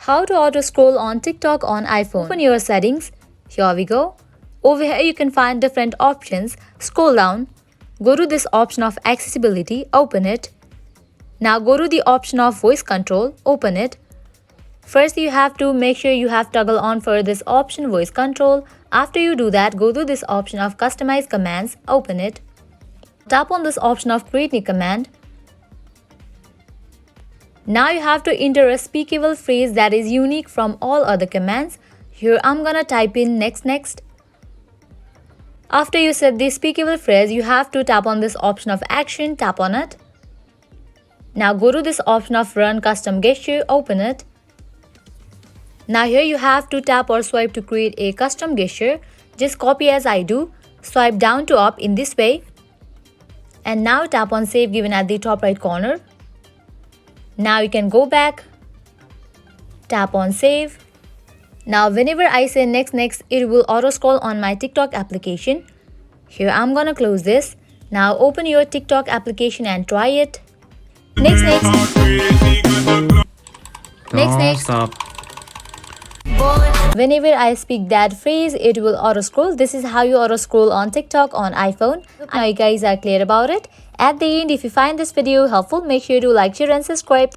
How to auto scroll on TikTok on iPhone. Open your settings. Here we go. Over here you can find different options. Scroll down. Go to this option of accessibility. Open it. Now go to the option of voice control. Open it. First you have to make sure you have toggle on for this option voice control. After you do that, go to this option of customize commands. Open it. Tap on this option of create new command. Now you have to enter a speakable phrase that is unique from all other commands. Here I'm gonna type in next. After you set the speakable phrase, you have to tap on this option of action, tap on it. Now go to this option of run custom gesture, open it. Now here you have to tap or swipe to create a custom gesture. Just copy as I do, swipe down to up in this way. And now tap on save given at the top right corner. Now you can go back, tap on save. Now whenever I say next, it will auto scroll on my TikTok application. Here I'm gonna close this. Now open your TikTok application and try it. Next. Stop. Whenever I speak that phrase, it will auto scroll. This is how you auto scroll on TikTok on iPhone. Now you guys are clear about it. At the end, if you find this video helpful, make sure to like, share and subscribe.